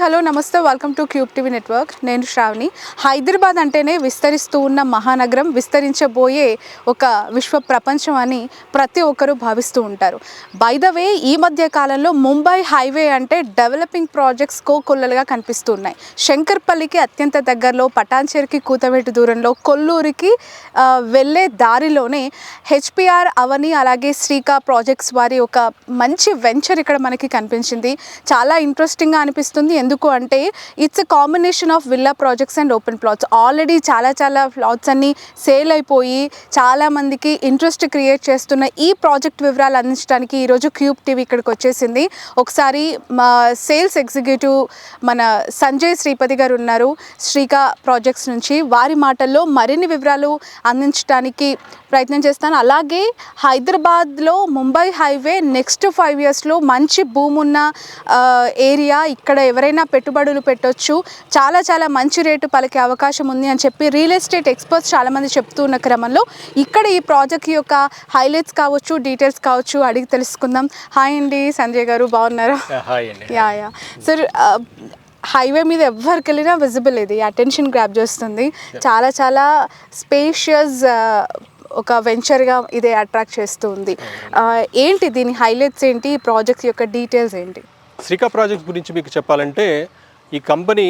Hello నమస్తే, welcome to cube TV network. నేను శ్రావణి. హైదరాబాద్ అంటేనే విస్తరిస్తూ ఉన్న మహానగరం, విస్తరించబోయే ఒక విశ్వ ప్రపంచం అని ప్రతి ఒక్కరూ భావిస్తూ ఉంటారు. బై ద వే, ఈ మధ్య కాలంలో ముంబై హైవే అంటే డెవలపింగ్ ప్రాజెక్ట్స్ కోకొల్లలుగా కనిపిస్తూ ఉన్నాయి. శంకర్పల్లికి అత్యంత దగ్గరలో, పటాన్చెరుకి కూతవేటు దూరంలో, కొల్లూరుకి వెళ్ళే దారిలోనే హెచ్పిఆర్ అవని అలాగే శ్రీకా ప్రాజెక్ట్స్ వారి ఒక మంచి వెంచర్ ఇక్కడ మనకి కనిపించింది. చాలా ఇంట్రెస్టింగ్గా అనిపిస్తుంది. ఎందుకు అంటే it's a combination of villa projects and open plots. Already చాలా ప్లాట్స్ అన్నీ సేల్ అయిపోయి చాలామందికి ఇంట్రెస్ట్ క్రియేట్ చేస్తున్న ఈ ప్రాజెక్ట్ వివరాలు అందించడానికి ఈరోజు క్యూబ్ టీవీ ఇక్కడికి వచ్చేసింది. ఒకసారి మా సేల్స్ ఎగ్జిక్యూటివ్ మన సంజయ్ శ్రీపతి గారు ఉన్నారు శ్రీకా ప్రాజెక్ట్స్ నుంచి. వారి మాటల్లో మరిన్ని వివరాలు అందించడానికి ప్రయత్నం చేస్తాను. అలాగే హైదరాబాద్లో ముంబై హైవే నెక్స్ట్ 5 yearsలో మంచి భూమి ఉన్న ఏరియా, ఇక్కడ ఎవరైనా పెట్టుబడులు పెట్టొచ్చు, చాలా మంచి రేటు పలికే అవకాశం ఉంది అని చెప్పి రియల్ ఎస్టేట్ ఎక్స్పర్ట్స్ చాలామంది చెప్తూ ఉన్న క్రమంలో ఇక్కడ ఈ ప్రాజెక్ట్ యొక్క హైలైట్స్ కావచ్చు, డీటెయిల్స్ కావచ్చు అడిగి తెలుసుకుందాం. హాయ్ అండి సంజయ్ గారు, బాగున్నారా? యా సార్, హైవే మీద ఎవరికి వెళ్ళినా విజిబుల్ ఇది అటెన్షన్ గ్రాప్ చేస్తుంది. చాలా స్పేషియస్ ఒక వెంచర్గా ఇదే అట్రాక్ట్ చేస్తూ ఉంది. ఏంటి దీని హైలైట్స్ ఏంటి, ఈ ప్రాజెక్ట్ యొక్క డీటెయిల్స్ ఏంటి? శ్రీకా ప్రాజెక్ట్ గురించి మీకు చెప్పాలంటే, ఈ కంపెనీ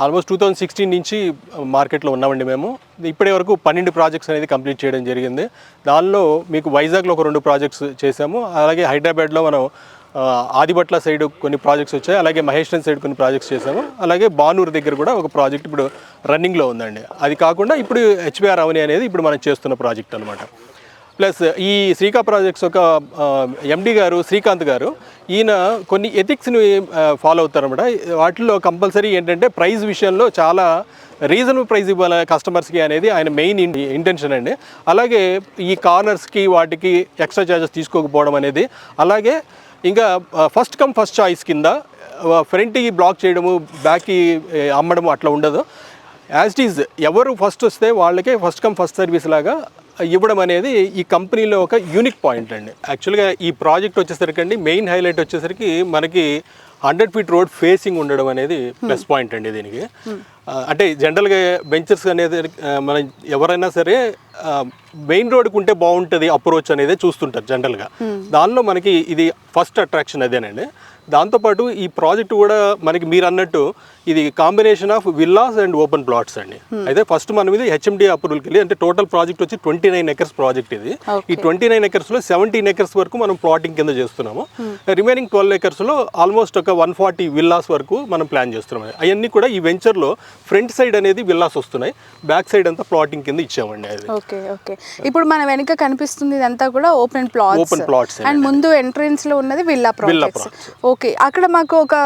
ఆల్మోస్ట్ 2016 నుంచి మార్కెట్లో ఉన్నామండి. మేము ఇప్పటి వరకు 12 ప్రాజెక్ట్స్ అనేది కంప్లీట్ చేయడం జరిగింది. దానిలో మీకు వైజాగ్లో ఒక 2 ప్రాజెక్ట్స్ చేసాము. అలాగే హైదరాబాద్లో మనం ఆదిబట్ల సైడ్ కొన్ని ప్రాజెక్ట్స్ వచ్చాయి. అలాగే మహేశ్వరం సైడ్ కొన్ని ప్రాజెక్ట్స్ చేసాము. అలాగే బానూరు దగ్గర కూడా ఒక ప్రాజెక్ట్ ఇప్పుడు రన్నింగ్లో ఉందండి. అది కాకుండా ఇప్పుడు హెచ్పిఆర్ అవని అనేది ఇప్పుడు మనం చేస్తున్న ప్రాజెక్ట్ అనమాట. ప్లస్ ఈ శ్రీకా ప్రాజెక్ట్స్ ఒక ఎండి గారు శ్రీకాంత్ గారు, ఈయన కొన్ని ఎథిక్స్ని ఫాలో అవుతారన్నమాట. వాటిల్లో కంపల్సరీ ఏంటంటే ప్రైస్ విషయంలో చాలా రీజనబుల్ ప్రైస్ ఇవ్వాలి కస్టమర్స్కి అనేది ఆయన మెయిన్ ఇంటెన్షన్ అండి. అలాగే ఈ కార్నర్స్కి వాటికి ఎక్స్ట్రా ఛార్జెస్ తీసుకోకపోవడం అనేది, అలాగే ఇంకా ఫస్ట్ కమ్ ఫస్ట్ చాయిస్ కింద ఫ్రంట్కి బ్లాక్ చేయడము, బ్యాక్కి అమ్మడము అట్లా ఉండదు. యాజ్ ఇట్ ఈజ్ ఎవరు ఫస్ట్ వస్తే వాళ్ళకే ఫస్ట్ కమ్ ఫస్ట్ సర్వీస్ లాగా ఇవ్వడం అనేది ఈ కంపెనీలో ఒక యూనిక్ పాయింట్ అండి. యాక్చువల్గా ఈ ప్రాజెక్ట్ వచ్చేసరికి అండి మెయిన్ హైలైట్ వచ్చేసరికి మనకి 100 feet రోడ్ ఫేసింగ్ ఉండడం అనేది ప్లస్ పాయింట్ అండి దీనికి. అంటే జనరల్గా వెంచర్స్ అనేది మనం ఎవరైనా సరే మెయిన్ రోడ్కి ఉంటే బాగుంటుంది అప్రోచ్ అనేది చూస్తుంటారు జనరల్గా. దానిలో మనకి ఇది ఫస్ట్ అట్రాక్షన్ అదేనండి. దాంతోపాటు ఈ ప్రాజెక్ట్ కూడా మనకి మీరు అన్నట్టు ఇది combination of villas and open plots అండి. అయితే ఫస్ట్ మనం ఇది హెచ్ఎండి అప్రూవల్కి వెళ్ళి, అంటే టోటల్ ప్రాజెక్ట్ వచ్చి 29 acres ప్రాజెక్ట్ ఇది. ఈ 29 acresలో 17 acres వరకు మనం ప్లాటింగ్ కింద చేస్తున్నాము. రిమైనింగ్ 12 acresలో ఆల్మోస్ట్ ఒక 140 విల్లాస్ వరకు మనం ప్లాన్ చేస్తున్నాం. అవన్నీ కూడా ఈ వెంచర్లో ఫ్రంట్ సైడ్ అనేది విల్లాస్ వస్తున్నాయి, బ్యాక్ సైడ్ అంతా ప్లాటింగ్ కింద ఇచ్చామండి. అది ఓకే. ఇప్పుడు మన వెనక కనిపిస్తుంది ఇదంతా కూడా ఓపెన్ ప్లాట్స్ అండ్ ముందు ఎంట్రన్స్ లో ఉన్నది విల్లా ప్రాజెక్ట్స్. ఓకే, అక్కడ మాకు ఒక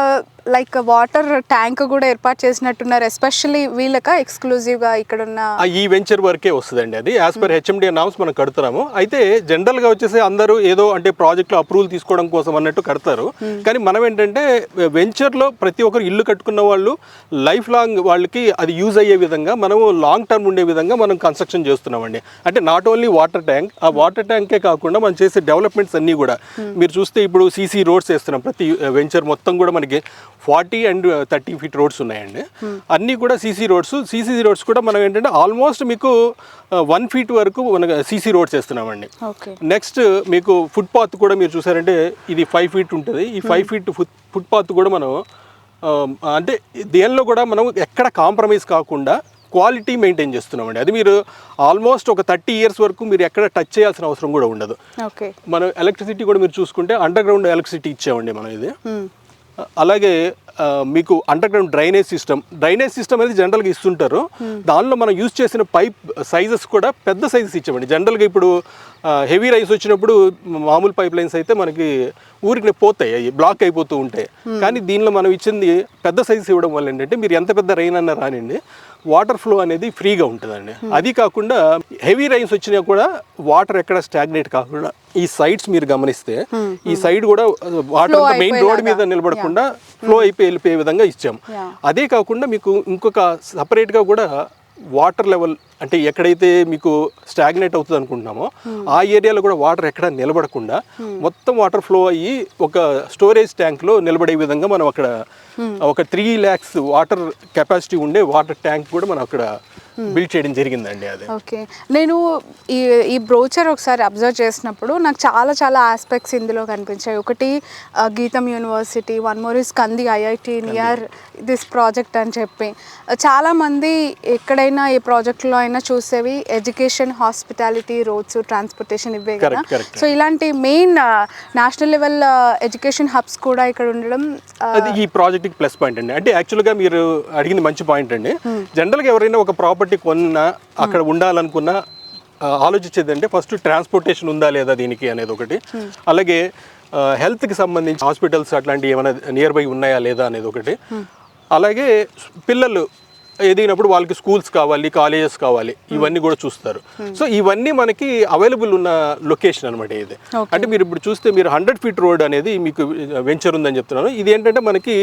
లైక్ వాటర్ ట్యాంక్ కూడా ఏర్పాటు చేసినట్టున్నారు, ఎస్పెషల్లీ వీళ్ళక ఎక్స్క్లూజివ్గా ఇక్కడ ఉన్న ఈ వెంచర్ వరకే వస్తుందండి. అది యాజ్ పర్ హెచ్ఎండి నామ్స్ మనం కడుతున్నాము. అయితే జనరల్గా వచ్చేసి అందరూ ఏదో అంటే ప్రాజెక్ట్లో అప్రూవల్ తీసుకోవడం కోసం అన్నట్టు కడతారు. కానీ మనం ఏంటంటే వెంచర్లో ప్రతి ఒక్కరు ఇల్లు కట్టుకున్న వాళ్ళు లైఫ్ లాంగ్ వాళ్ళకి అది యూజ్ అయ్యే విధంగా మనము లాంగ్ టర్మ్ ఉండే విధంగా మనం కన్స్ట్రక్షన్ చేస్తున్నామండి. అంటే నాట్ ఓన్లీ వాటర్ ట్యాంక్, ఆ వాటర్ ట్యాంకే కాకుండా మనం చేసే డెవలప్మెంట్స్ అన్నీ కూడా మీరు చూస్తే ఇప్పుడు సీసీ రోడ్స్ వేస్తున్నాం. ప్రతి వెంచర్ మొత్తం కూడా మనకి 40 and 30 feet రోడ్స్ ఉన్నాయండి. అన్నీ కూడా సీసీ రోడ్స్ కూడా మనం ఏంటంటే ఆల్మోస్ట్ మీకు 1 feet వరకు మన సీసీ రోడ్స్ వేస్తున్నామండి. నెక్స్ట్ మీకు ఫుట్పాత్ కూడా మీరు చూసారంటే ఇది 5 feet ఉంటుంది. ఈ 5 feet ఫుట్పాత్ కూడా మనం అంటే దేనిలో కూడా మనం ఎక్కడ కాంప్రమైజ్ కాకుండా క్వాలిటీ మెయింటైన్ చేస్తున్నామండి. అది మీరు ఆల్మోస్ట్ ఒక 30 years వరకు మీరు ఎక్కడ టచ్ చేయాల్సిన అవసరం కూడా ఉండదు. మనం ఎలక్ట్రిసిటీ కూడా మీరు చూసుకుంటే అండర్ గ్రౌండ్ ఎలక్ట్రిసిటీ ఇచ్చామండి మనం ఇది. అలాగే మీకు అండర్ గ్రౌండ్ డ్రైనేజ్ సిస్టమ్ అనేది జనరల్గా ఇస్తుంటారు. దానిలో మనం యూజ్ చేసిన పైప్ సైజెస్ కూడా పెద్ద సైజెస్ ఇచ్చామండి. జనరల్గా ఇప్పుడు హెవీ రైస్ వచ్చినప్పుడు మామూలు పైప్ లైన్స్ అయితే మనకి ఊరికి పోతాయి, అవి బ్లాక్ అయిపోతూ ఉంటాయి. కానీ దీనిలో మనం ఇచ్చింది పెద్ద సైజెస్ ఇవ్వడం వల్ల ఏంటంటే మీరు ఎంత పెద్ద రైన్ అన్నా రానిండి వాటర్ ఫ్లో అనేది ఫ్రీగా ఉంటుందండి. అది కాకుండా హెవీ రైన్స్ వచ్చినా కూడా వాటర్ ఎక్కడ స్టాగ్నేట్ కాకుండా ఈ సైడ్స్ మీరు గమనిస్తే ఈ సైడ్ కూడా వాటర్ మెయిన్ రోడ్ మీద నిలబడకుండా ఫ్లో వెళ్ళిపోయే విధంగా ఇచ్చాము. అదే కాకుండా మీకు ఇంకొక సపరేట్గా కూడా వాటర్ లెవెల్ అంటే ఎక్కడైతే మీకు స్టాగ్నేట్ అవుతుంది అనుకుంటున్నామో ఆ ఏరియాలో కూడా వాటర్ ఎక్కడ నిలబడకుండా మొత్తం వాటర్ ఫ్లో అయ్యి ఒక స్టోరేజ్ ట్యాంక్లో నిలబడే విధంగా మనం అక్కడ ఒక 3 lakhs వాటర్ కెపాసిటీ ఉండే వాటర్ ట్యాంక్ కూడా మనం అక్కడ బిల్డ్ చేయడం జరిగిందండి. అది ఓకే. నేను ఈ బ్రోచర్ ఒకసారి అబ్జర్వ్ చేసినప్పుడు నాకు చాలా ఆస్పెక్ట్స్ ఇందులో కనిపించాయి. ఒకటి Gitam university, one more is Kandi IIT near this project అని చెప్పి చాలామంది ఎక్కడైనా ఏ ప్రాజెక్ట్లో అయినా చూసేవి ఎడ్యుకేషన్, హాస్పిటాలిటీ, రోడ్స్, ట్రాన్స్పోర్టేషన్ ఇవే కదా. సో ఇలాంటి main national level education hubs కూడా ఇక్కడ ఉండడం అది ఈ ప్రాజెక్ట్కి ప్లస్ పాయింట్ అండి. అంటే యాక్చువల్గా మీరు అడిగింది మంచి పాయింట్ అండి. జనరల్గా ఎవరైనా ఒక ప్రాపర్టీ కొన్నా అక్కడ ఉండాలనుకున్నా ఆలోచించేది అంటే ఫస్ట్ ట్రాన్స్పోర్టేషన్ ఉందా లేదా దీనికి అనేది ఒకటి, అలాగే హెల్త్కి సంబంధించి హాస్పిటల్స్ అట్లాంటివి ఏమైనా నియర్ బై ఉన్నాయా లేదా అనేది ఒకటి, అలాగే పిల్లలు ఎదిగినప్పుడు వాళ్ళకి స్కూల్స్ కావాలి, కాలేజెస్ కావాలి, ఇవన్నీ కూడా చూస్తారు. సో ఇవన్నీ మనకి అవైలబుల్ ఉన్న లొకేషన్ అనమాట ఇది. అంటే మీరు ఇప్పుడు చూస్తే మీరు 100 feet రోడ్ అనేది మీకు వెంచర్ ఉందని చెప్తున్నాను. ఇది ఏంటంటే మనకి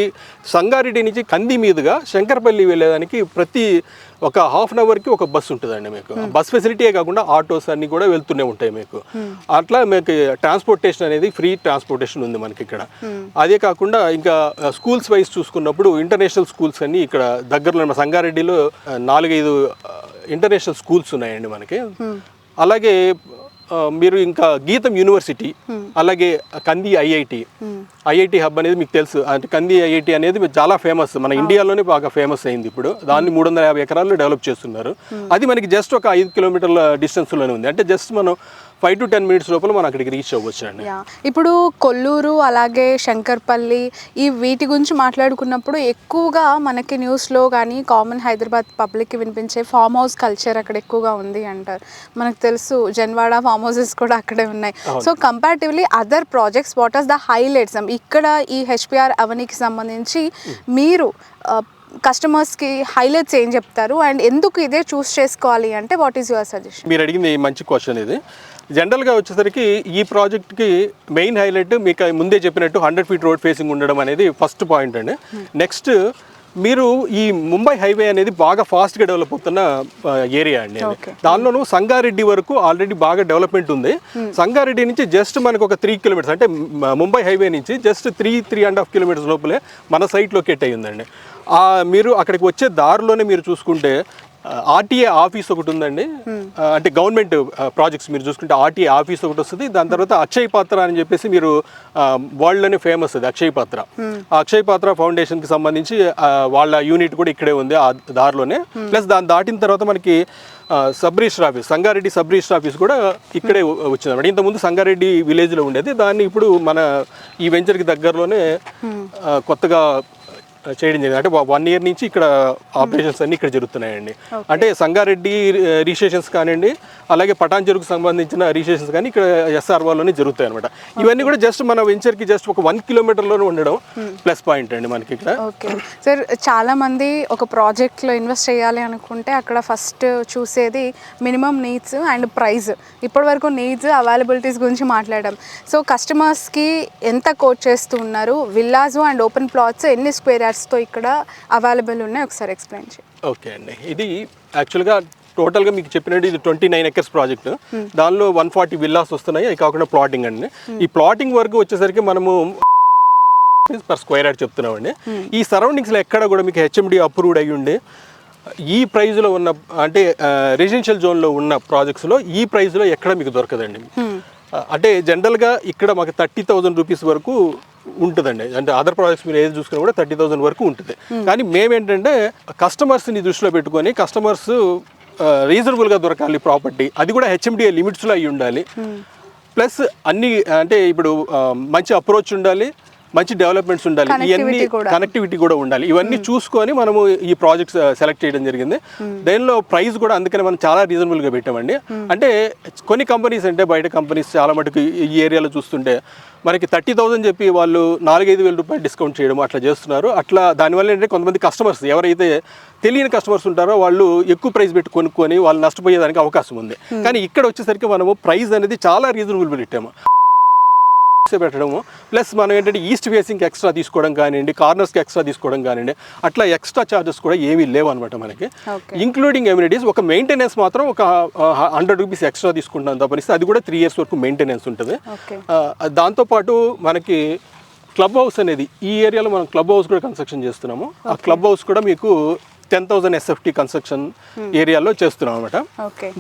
సంగారెడ్డి నుంచి కంది మీదుగా శంకరపల్లి వెళ్ళేదానికి ప్రతి ఒక ½ hourకి ఒక బస్సు ఉంటుందండి మీకు. బస్ ఫెసిలిటీయే కాకుండా ఆటోస్ అన్నీ కూడా వెళ్తూనే ఉంటాయి మీకు. అట్లా మీకు ట్రాన్స్పోర్టేషన్ అనేది ఫ్రీ ట్రాన్స్పోర్టేషన్ ఉంది మనకి ఇక్కడ. అదే కాకుండా ఇంకా స్కూల్స్ వైజ్ చూసుకున్నప్పుడు ఇంటర్నేషనల్ స్కూల్స్ అన్నీ ఇక్కడ దగ్గరలో సంగారెడ్డిలో 4-5 ఇంటర్నేషనల్ స్కూల్స్ ఉన్నాయండి మనకి. అలాగే మీరు ఇంకా గీతం యూనివర్సిటీ, అలాగే కంది ఐఐటి హబ్ అనేది మీకు తెలుసు. అంటే కంది ఐఐటి అనేది చాలా ఫేమస్, మన ఇండియాలోనే బాగా ఫేమస్ అయింది ఇప్పుడు. దాన్ని 350 ఎకరాల్లో డెవలప్ చేస్తున్నారు. అది మనకి జస్ట్ ఒక 5 kilometerల డిస్టెన్స్లోనే ఉంది. అంటే జస్ట్ మనం 5 to 10 minutes లోపల మనం అక్కడికి రీచ్ అవ్వచ్చు అండి. ఇప్పుడు కొల్లూరు అలాగే శంకర్పల్లి వీటి గురించి మాట్లాడుకున్నప్పుడు ఎక్కువగా మనకి న్యూస్లో కానీ కామన్ హైదరాబాద్ పబ్లిక్కి వినిపించే ఫామ్ హౌస్ కల్చర్ అక్కడ ఎక్కువగా ఉంది అంటారు. మనకు తెలుసు జన్వాడ ఫామ్ హౌసెస్ కూడా అక్కడే ఉన్నాయి. So comparatively other projects what are the highlights ఇక్కడ ఈ హెచ్పిఆర్ అవనికి సంబంధించి మీరు కస్టమర్స్కి హైలైట్స్ ఏం చెప్తారు అండ్ ఎందుకు ఇదే చూస్ చేసుకోవాలి అంటే వాట్ ఈస్ యువర్ సజెషన్? మీరు అడిగింది మంచి క్వశ్చన్ ఇది. జనరల్గా వచ్చేసరికి ఈ ప్రాజెక్ట్కి మెయిన్ హైలైట్ మీకు ముందే చెప్పినట్టు 100 feet రోడ్ ఫేసింగ్ ఉండడం అనేది ఫస్ట్ పాయింట్ అండి. నెక్స్ట్ మీరు ఈ ముంబై హైవే అనేది బాగా ఫాస్ట్గా డెవలప్ అవుతున్న ఏరియా అండి. దానిలోనూ సంగారెడ్డి వరకు ఆల్రెడీ బాగా డెవలప్మెంట్ ఉంది. సంగారెడ్డి నుంచి జస్ట్ మనకు ఒక 3 kilometers అంటే ముంబై హైవే నుంచి జస్ట్ 3.5 kilometers లోపలే మన సైట్ లొకేట్ అయ్యి ఉందండి. మీరు అక్కడికి వచ్చే దారిలోనే మీరు చూసుకుంటే ఆర్టీఏ ఆఫీస్ ఒకటి ఉందండి. అంటే గవర్నమెంట్ ప్రాజెక్ట్స్ మీరు చూసుకుంటే ఆర్టీఏ ఆఫీస్ ఒకటి వస్తుంది. దాని తర్వాత అక్షయ్ పాత్ర అని చెప్పేసి మీరు వరల్డ్లోనే ఫేమస్ అది అక్షయ్ పాత్ర. ఆ అక్షయ్ పాత్ర ఫౌండేషన్కి సంబంధించి వాళ్ళ యూనిట్ కూడా ఇక్కడే ఉంది ఆ దారిలోనే. ప్లస్ దాన్ని దాటిన తర్వాత మనకి sub register office, Sangareddy sub register office కూడా ఇక్కడే వచ్చింది అనమాట. ఇంతకుముందు సంగారెడ్డి విలేజ్లో ఉండేది, దాన్ని ఇప్పుడు మన ఈ వెంచర్కి దగ్గరలోనే కొత్తగా చేయడం జరిగింది. అంటే 1 year నుంచి ఇక్కడ ఆపరేషన్స్ అన్నీ ఇక్కడ జరుగుతున్నాయండి. అంటే సంగారెడ్డి రిజిస్ట్రేషన్స్ కానివ్వండి, అలాగే పటాన్చెరుకు సంబంధించిన రిజిస్ట్రేషన్స్ కానీ ఇక్కడ ఎస్ఆర్ఓలోనే జరుగుతాయి అనమాట. ఇవన్నీ కూడా జస్ట్ మన వెంచర్కి జస్ట్ ఒక 1 kilometerలోనే ఉండడం ప్లస్ పాయింట్ అండి మనకి ఇక్కడ. ఓకే సార్, చాలామంది ఒక ప్రాజెక్ట్లో ఇన్వెస్ట్ చేయాలి అనుకుంటే అక్కడ ఫస్ట్ చూసేది మినిమం నీడ్స్ అండ్ ప్రైస్. ఇప్పటివరకు నీడ్స్ అవైలబిలిటీస్ గురించి మాట్లాడాం. సో కస్టమర్స్కి ఎంత కోట్ చేస్తూ ఉన్నారు, విల్లాస్ అండ్ ఓపెన్ ప్లాట్స్ ఎన్ని స్క్వేర్ తో ఇక్కడ అవైలబుల్ ఉన్నాయి ఒకసారి ఎక్స్ప్లెయిన్ చేయండి. ఓకే అండి, ఇది యాక్చువల్గా టోటల్గా మీకు చెప్పినట్టు ఇది 29 acres ప్రాజెక్ట్. దానిలో 140 విల్లాస్ వస్తున్నాయి. అది కాకుండా ప్లాటింగ్ అండి. ఈ ప్లాటింగ్ వరకు వచ్చేసరికి మనము per square yard చెప్తున్నామండి. ఈ సరౌండింగ్స్లో ఎక్కడ కూడా మీకు హెచ్ఎండి అప్రూవ్డ్ అయ్యి ఉండి ఈ ప్రైజ్లో ఉన్న అంటే రెసిడెన్షియల్ జోన్లో ఉన్న ప్రాజెక్ట్స్లో ఈ ప్రైజ్లో ఎక్కడ మీకు దొరకదండి. అంటే జనరల్గా ఇక్కడ మాకు 30,000 rupees వరకు ఉంటుందండి. అంటే అదర్ ప్రాజెక్ట్స్ మీరు ఏది చూసుకున్నా కూడా 30,000 వరకు ఉంటుంది. కానీ మేమేంటంటే కస్టమర్స్ని దృష్టిలో పెట్టుకొని కస్టమర్స్ రీజనబుల్గా దొరకాలి ప్రాపర్టీ, అది కూడా హెచ్ఎండిఏ లిమిట్స్లో అయి ఉండాలి. ప్లస్ అన్ని అంటే ఇప్పుడు మంచి అప్రోచ్ ఉండాలి, మంచి డెవలప్మెంట్స్ ఉండాలి, ఇవన్నీ కనెక్టివిటీ కూడా ఉండాలి. ఇవన్నీ చూసుకొని మనము ఈ ప్రాజెక్ట్స్ సెలెక్ట్ చేయడం జరిగింది. దానిలో ప్రైస్ కూడా అందుకని మనం చాలా రీజనబుల్గా పెట్టామండి. అంటే కొన్ని కంపెనీస్ అంటే బయట కంపెనీస్ చాలా మటుకు ఈ ఏరియాలో చూస్తుంటే మనకి 30,000 చెప్పి వాళ్ళు 4-5 రూపాయలు డిస్కౌంట్ చేయడం అట్లా చేస్తున్నారు. అట్లా దానివల్ల ఏంటంటే కొంతమంది కస్టమర్స్ ఎవరైతే తెలియని కస్టమర్స్ ఉంటారో వాళ్ళు ఎక్కువ ప్రైస్ పెట్టి కొనుక్కొని వాళ్ళు నష్టపోయేదానికి అవకాశం ఉంది. కానీ ఇక్కడ వచ్చేసరికి మనము ప్రైస్ అనేది చాలా రీజనబుల్ పెట్టాము. బ్లాక్స్ పెట్టడము, ప్లస్ మనం ఏంటంటే ఈస్ట్ ఫేసింగ్కి ఎక్స్ట్రా తీసుకోవడం కానివ్వండి, కార్నర్స్కి ఎక్స్ట్రా తీసుకోవడం కానివ్వండి, అట్లా ఎక్స్ట్రా ఛార్జెస్ కూడా ఏమీ లేవు అనమాట మనకి. ఇంక్లూడింగ్ ఎమ్యూనిటీస్, ఒక మెయింటెనెన్స్ మాత్రం ఒక 100 రూపీస్ ఎక్స్ట్రా తీసుకుంటాం తప్పనిస్తే, అది కూడా 3 years వరకు మెయింటెనెన్స్ ఉంటుంది. దాంతోపాటు మనకి క్లబ్ హౌస్ అనేది ఈ ఏరియాలో మనం క్లబ్ హౌస్ కూడా కన్స్ట్రక్షన్ చేస్తున్నాము. ఆ క్లబ్ హౌస్ కూడా మీకు 10,000 SFT కన్స్ట్రక్షన్ ఏరియాలో చేస్తున్నాం అనమాట.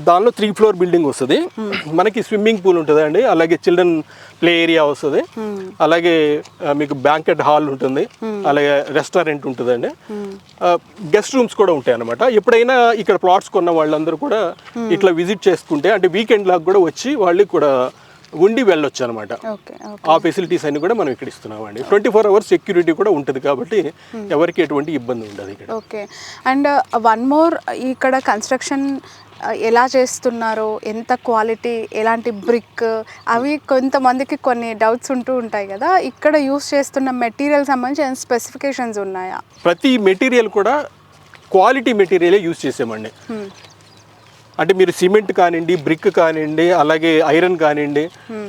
దానిలో 3 floor బిల్డింగ్ వస్తుంది. మనకి స్విమ్మింగ్ పూల్ ఉంటుంది అండి, అలాగే చిల్డ్రన్ ప్లే ఏరియా వస్తుంది, అలాగే మీకు బ్యాంకెట్ హాల్ ఉంటుంది, అలాగే రెస్టారెంట్ ఉంటుందండి, గెస్ట్ రూమ్స్ కూడా ఉంటాయి అనమాట. ఎప్పుడైనా ఇక్కడ ప్లాట్స్ కొన్న వాళ్ళందరూ కూడా ఇట్లా విజిట్ చేసుకుంటే, అంటే వీకెండ్ లాగా కూడా వచ్చి వాళ్ళు కూడా ఉండి వెళ్ళొచ్చు అనమాట. ఆ ఫెసిలిటీస్ అన్ని కూడా మనం ఇక్కడ ఇస్తున్నామండి. 24 hours సెక్యూరిటీ కూడా ఉంటుంది కాబట్టి ఎవరికి ఎటువంటి ఇబ్బంది ఉండదు ఇక్కడ. ఓకే. అండ్ వన్ మోర్, ఇక్కడ కన్స్ట్రక్షన్ ఎలా చేస్తున్నారో, ఎంత క్వాలిటీ, ఎలాంటి బ్రిక్, అవి కొంతమందికి కొన్ని డౌట్స్ ఉంటూ ఉంటాయి కదా. ఇక్కడ యూస్ చేస్తున్న మెటీరియల్ సంబంధించి స్పెసిఫికేషన్స్ ఉన్నాయా? ప్రతి మెటీరియల్ కూడా క్వాలిటీ మెటీరియలే యూస్ చేసామండి. అంటే మీరు సిమెంట్ కానివ్వండి, బ్రిక్ కానివ్వండి, అలాగే ఐరన్ కానివ్వండి,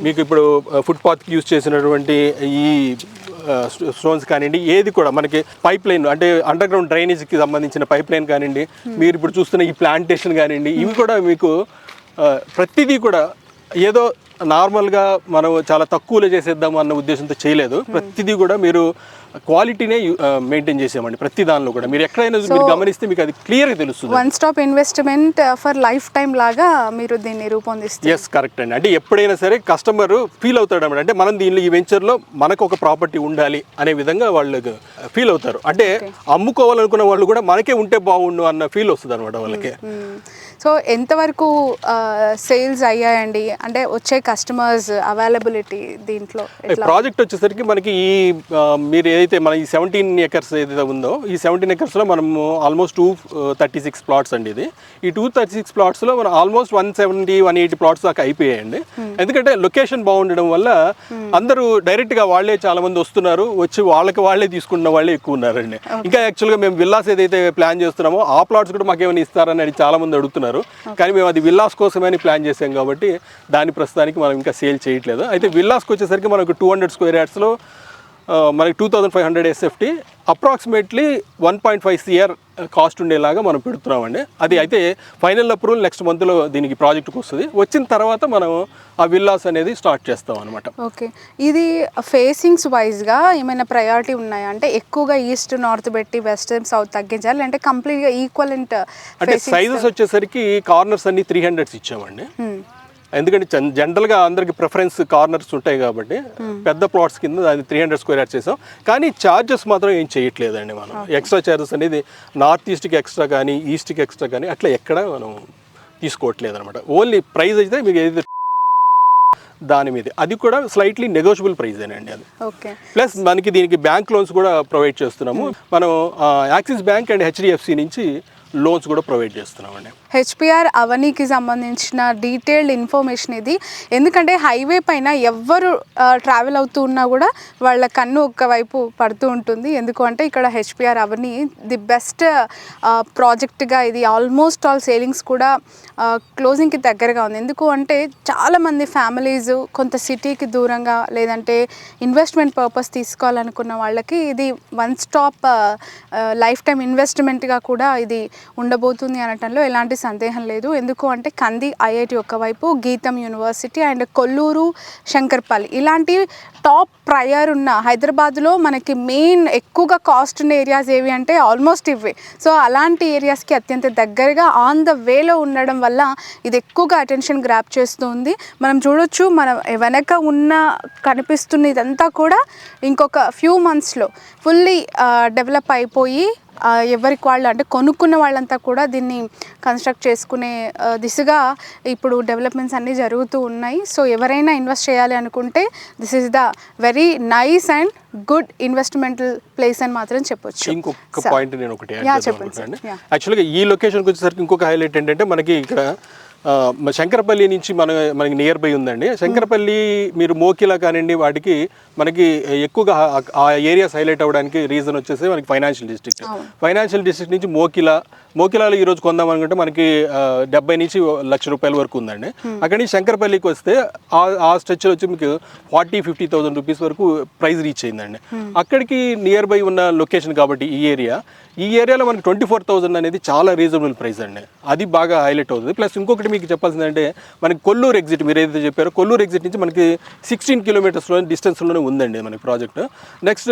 మీకు ఇప్పుడు ఫుట్పాత్కి యూజ్ చేసినటువంటి ఈ స్టోన్స్ కానివ్వండి, ఏది కూడా మనకి పైప్ లైన్, అంటే అండర్ గ్రౌండ్ డ్రైనేజ్కి సంబంధించిన పైప్ లైన్ కానివ్వండి, మీరు ఇప్పుడు చూస్తున్న ఈ ప్లాంటేషన్ కానివ్వండి, ఇవి కూడా మీకు ప్రతిదీ కూడా ఏదో నార్మల్గా మనం చాలా తక్కువలో చేసేద్దాం అన్న ఉద్దేశంతో చేయలేదు. ప్రతిదీ కూడా మీరు క్వాలిటీనే మెయింటైన్ చేసామండి. ప్రతి దానిలో కూడా మీరు ఎక్కడైనా మీరు గమనిస్తే మీకు అది క్లియర్గా తెలుస్తుంది. One stop investment for life time లాగా మీరు దీన్ని రూపొందిస్తారు. ఎస్, కరెక్ట్ అండి. అంటే ఎప్పుడైనా సరే కస్టమర్ ఫీల్ అవుతాడు అన్నమాట. అంటే మనం దీనిలో ఈ వెంచర్లో మనకు ఒక ప్రాపర్టీ ఉండాలి అనే విధంగా వాళ్ళు ఫీల్ అవుతారు. అంటే అమ్ముకోవాలనుకున్న వాళ్ళు కూడా మనకే ఉంటే బాగుండు అన్న ఫీల్ వస్తుంది అనమాట వాళ్ళకి. సో ఎంతవరకు సేల్స్ అయ్యాయండి? అంటే వచ్చే కస్టమర్స్ అవైలబిలిటీ దీంట్లో ప్రాజెక్ట్ వచ్చేసరికి మనకి ఈ మీరు ఏదైతే మన ఈ 17 acres ఏదైతే ఉందో, ఈ 17 acresలో మనము ఆల్మోస్ట్ 236 ప్లాట్స్ అండి. ఇది ఈ 236 ప్లాట్స్లో మనం ఆల్మోస్ట్ 170-180 ప్లాట్స్ దాకా అయిపోయాయండి. ఎందుకంటే లొకేషన్ బాగుండడం వల్ల అందరూ డైరెక్ట్గా వాళ్ళే చాలా మంది వస్తున్నారు, వచ్చి వాళ్ళే తీసుకున్న వాళ్ళే ఎక్కువ ఉన్నారండి. ఇంకా యాక్చువల్గా మేము విల్లాస్ ఏదైతే ప్లాన్ చేస్తున్నామో ఆ ప్లాట్స్ కూడా మాకేమైనా ఇస్తారని చాలా మంది అడుగుతున్నారు. కానీ మేము అది విల్లాస్ కోసమని ప్లాన్ చేసాం కాబట్టి దాని ప్రస్తుతానికి మనం ఇంకా సేల్ చేయట్లేదు. అయితే విల్లాస్కి వచ్చేసరికి మనకు 200 square yardsలో మనకి 2,500 SFT అప్రాక్సిమేట్లీ 1.5 CR కాస్ట్ ఉండేలాగా మనం పెడుతున్నామండి. అది అయితే ఫైనల్ అప్రూవల్ నెక్స్ట్ మంత్లో దీనికి ప్రాజెక్ట్కి వస్తుంది. వచ్చిన తర్వాత మనం ఆ విల్లాస్ అనేది స్టార్ట్ చేస్తాం అనమాట. ఓకే. ఇది ఫేసింగ్స్ వైజ్గా ఏమైనా ప్రయారిటీ ఉన్నాయా? అంటే ఎక్కువగా ఈస్ట్ నార్త్ పెట్టి వెస్ట్ సౌత్ తగ్గించాలి, అంటే కంప్లీట్గా ఈక్వలెంట్? అంటే సైజెస్ వచ్చేసరికి కార్నర్స్ అన్ని 300s ఇచ్చామండి. ఎందుకంటే జనరల్గా అందరికి ప్రిఫరెన్స్ కార్నర్స్ ఉంటాయి కాబట్టి పెద్ద ప్లాట్స్ కింద అది 300 square yards చేసాం. కానీ ఛార్జెస్ మాత్రం ఏం చేయట్లేదండి మనం. ఎక్స్ట్రా ఛార్జెస్ అనేది నార్త్ ఈస్ట్కి ఎక్స్ట్రా కానీ ఈస్ట్కి ఎక్స్ట్రా కానీ అట్లా ఎక్కడ మనం తీసుకోవట్లేదు అనమాట. ఓన్లీ ప్రైస్ అయితే మీకు ఏదైతే దాని మీద అది కూడా స్లైట్లీ నెగోషియబుల్ ప్రైజేనండి అది. ప్లస్ మనకి దీనికి బ్యాంక్ లోన్స్ కూడా ప్రొవైడ్ చేస్తున్నాము. మనం యాక్సిస్ బ్యాంక్ అండ్ HDFC నుంచి లోన్స్ కూడా ప్రొవైడ్ చేస్తున్నామండి. హెచ్పిఆర్ అవనీకి సంబంధించిన డీటెయిల్డ్ ఇన్ఫర్మేషన్ ఇది. ఎందుకంటే హైవే పైన ఎవ్వరు ట్రావెల్ అవుతూ ఉన్నా కూడా వాళ్ళ కన్ను ఒక్కవైపు పడుతూ ఉంటుంది. ఎందుకు అంటే ఇక్కడ హెచ్పిఆర్ అవనీ ది బెస్ట్ ప్రాజెక్ట్గా ఇది ఆల్మోస్ట్ ఆల్ సేలింగ్స్ కూడా క్లోజింగ్కి దగ్గరగా ఉంది. ఎందుకు అంటే చాలామంది ఫ్యామిలీస్ కొంత సిటీకి దూరంగా లేదంటే ఇన్వెస్ట్మెంట్ పర్పస్ తీసుకోవాలనుకున్న వాళ్ళకి ఇది వన్ స్టాప్ లైఫ్ టైం ఇన్వెస్ట్మెంట్గా కూడా ఇది ఉండబోతుంది అనటంలో ఎలాంటి సందేహం లేదు. ఎందుకు అంటే కంది IIT ఒకవైపు, గీతం యూనివర్సిటీ అండ్ కొల్లూరు, శంకర్పల్లి ఇలాంటి టాప్ ప్రయర్ ఉన్న హైదరాబాద్లో మనకి మెయిన్ ఎక్కువగా కాస్ట్ ఉన్న ఏరియాస్ ఏవి అంటే ఆల్మోస్ట్ ఇవే. సో అలాంటి ఏరియాస్కి అత్యంత దగ్గరగా ఆన్ ద వేలో ఉండడం వల్ల ఇది ఎక్కువగా అటెన్షన్ గ్రాప్ చేస్తుంది. మనం చూడొచ్చు, మన వెనక ఉన్న కనిపిస్తున్న ఇదంతా కూడా ఇంకొక ఫ్యూ మంత్స్లో ఫుల్లీ డెవలప్ అయిపోయి ఎవరికి వాళ్ళు అంటే కొనుక్కున్న వాళ్ళంతా కూడా దీన్ని కన్స్ట్రక్ట్ చేసుకునే దిశగా ఇప్పుడు డెవలప్మెంట్స్ అన్నీ జరుగుతూ ఉన్నాయి. సో ఎవరైనా ఇన్వెస్ట్ చేయాలి అనుకుంటే this is the very nice and good investmental place అని మాత్రం చెప్పొచ్చు. ఇంకొక పాయింట్ నేను ఒకటి చెప్పండి. యాక్చువల్గా ఈ లొకేషన్కి వచ్చేసరికి ఇంకొక హైలైట్ ఏంటంటే మనకి ఇక్కడ శంకరపల్లి నుంచి మనకి నియర్ బై ఉందండి. శంకరపల్లి మీరు మోకిలా కానివ్వండి వాటికి మనకి ఎక్కువగా ఆ ఏరియాస్ హైలైట్ అవ్వడానికి రీజన్ వచ్చేసి మనకి ఫైనాన్షియల్ డిస్ట్రిక్ట్ నుంచి మోకిలా, మోకిలాలో ఈ రోజు కొందాం అనుకుంటే మనకి 70 నుంచి ₹1,00,000 వరకు ఉందండి. అక్కడి నుంచి శంకరపల్లికి వస్తే ఆ స్ట్రెచ్లో వచ్చి మీకు 40,000-50,000 రూపీస్ వరకు ప్రైస్ రీచ్ అయిందండి. అక్కడికి నియర్ బై ఉన్న లొకేషన్ కాబట్టి ఈ ఏరియాలో మనకి 24,000 అనేది చాలా రీజనబుల్ ప్రైస్ అండి. అది బాగా హైలైట్ అవుతుంది. ప్లస్ ఇంకొకటి మీకు చెప్పాల్సిందంటే మనకి కొల్లూరు ఎగ్జిట్, మీరు ఏదైతే చెప్పారో కొల్లూరు ఎగ్జిట్ నుంచి మనకి 16 కిలోమీటర్స్లో డిస్టెన్స్లోనే ఉందండి మనకి ప్రాజెక్ట్. నెక్స్ట్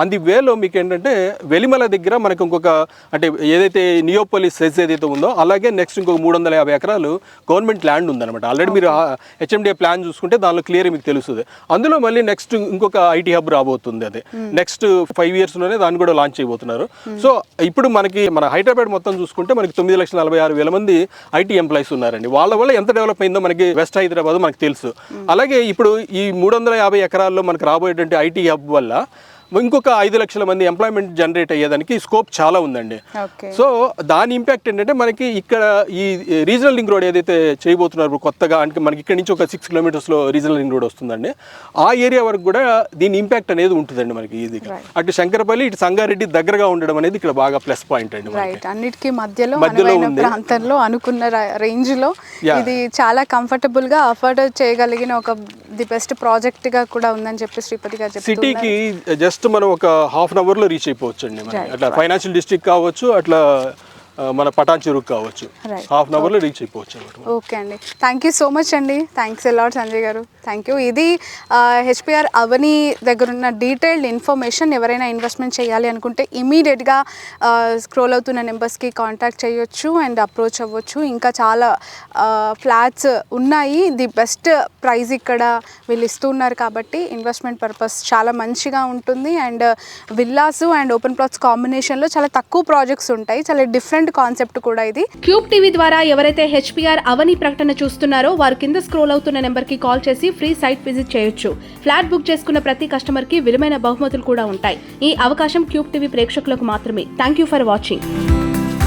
ఆన్ ది వేలో మీకు ఏంటంటే వెలిమల దగ్గర మనకి ఇంకొక అంటే ఏదైతే నియోపోలిస్ సెజ్ ఏదైతే ఉందో అలాగే నెక్స్ట్ ఇంకొక 350 ఎకరాలు గవర్నమెంట్ ల్యాండ్ ఉందన్నమాట. ఆల్రెడీ మీరు హెచ్ఎండిఏ ప్లాన్ చూసుకుంటే దానిలో క్లియర్ మీకు తెలుస్తుంది. అందులో మళ్ళీ నెక్స్ట్ ఇంకొక ఐటీ హబ్ రాబోతుంది. అది నెక్స్ట్ 5 ఇయర్స్లోనే దాన్ని కూడా లాంచ్ చేయబోతున్నారు. సో ఇప్పుడు మన హైదరాబాద్ మొత్తం చూసుకుంటే మనకి 9,46,000 మంది ఐటీ ఎంప్లాయీస్ ఉన్నారండి. వాళ్ళ వల్ల ఎంత డెవలప్ అయిందో మనకి వెస్ట్ హైదరాబాద్ మనకు తెలుసు. అలాగే ఇప్పుడు ఈ 350 ఎకరాల్లో మనకు రాబోయేటువంటి ఐటీ హబ్ వల్ల ఇంకొక 5 లక్షల మంది ఎంప్లాయ్మెంట్ జనరేట్ అయ్యేదానికి స్కోప్ చాలా ఉందండి. సో దాని ఇంపాక్ట్ ఏంటంటే మనకి ఇక్కడ ఈ రీజనల్ రింగ్ రోడ్ ఏదైతే చేయబోతున్నారు కొత్తగా, అంటే మనకి ఇక్కడ నుంచి ఒక 6 కిలోమీటర్స్లో రీజనల్ రింగ్ రోడ్ వస్తుందండి. ఆ ఏరియా వరకు కూడా దీని ఇంపాక్ట్ అనేది ఉంటుందండి మనకి. ఇది అటు శంకరపల్లి ఇటు సంగారెడ్డి దగ్గరగా ఉండడం అనేది ఇక్కడ బాగా ప్లస్ పాయింట్ అండి. అన్నిటికీ మధ్యలో ప్రాంతంలో అనుకున్న రేంజ్ లో ఇది చాలా కంఫర్టబుల్ గా అఫోర్డ్ చేయగలిగిన ఒక ది బెస్ట్ ప్రాజెక్ట్ గా కూడా ఉందని చెప్పి శ్రీపతి గారు చెప్తున్నారు. సిటీకి జస్ట్ మనం ఒక హాఫ్ అన్ అవర్లో రీచ్ అయిపోవచ్చు అండి. అట్లా ఫైనాన్షియల్ డిస్ట్రిక్ట్ కావచ్చు, అట్లా మన పటాన్ చెరువు కావచ్చు, హాఫ్ అన్ అవర్లో రీచ్ అయిపోవచ్చు. ఓకే అండి, థ్యాంక్ యూ సో మచ్ అండి. థ్యాంక్స్ ఎలాట్ సంజయ్ గారు, థ్యాంక్ యూ. ఇది హెచ్పిఆర్ అవని దగ్గర ఉన్న డీటెయిల్డ్ ఇన్ఫర్మేషన్. ఎవరైనా ఇన్వెస్ట్మెంట్ చేయాలి అనుకుంటే ఇమీడియట్గా స్క్రోల్ అవుతున్న నెంబర్స్కి కాంటాక్ట్ చేయొచ్చు అండ్ అప్రోచ్ అవ్వచ్చు. ఇంకా చాలా ఫ్లాట్స్ ఉన్నాయి. ది బెస్ట్ ప్రైస్ ఇక్కడ వీళ్ళు ఇస్తున్నారు కాబట్టి ఇన్వెస్ట్మెంట్ పర్పస్ చాలా మంచిగా ఉంటుంది. And villas and open plots కాంబినేషన్లో చాలా తక్కువ ప్రాజెక్ట్స్ ఉంటాయి. చాలా డిఫరెంట్ కాన్సెప్ట్ కూడా ఇది. క్యూబ్ టీవీ ద్వారా ఎవరైతే హెచ్పిఆర్ అవని ప్రకటన చూస్తున్నారో వారు కింద స్క్రోల్ అవుతున్న నెంబర్ కి కాల్ చేసి ఫ్రీ సైట్ విజిట్ చేయొచ్చు. ఫ్లాట్ బుక్ చేసుకున్న ప్రతి కస్టమర్ కి విలువైన బహుమతులు కూడా ఉంటాయి. ఈ అవకాశం క్యూబ్ టీవీ ప్రేక్షకులకు మాత్రమే. Thank you for watching.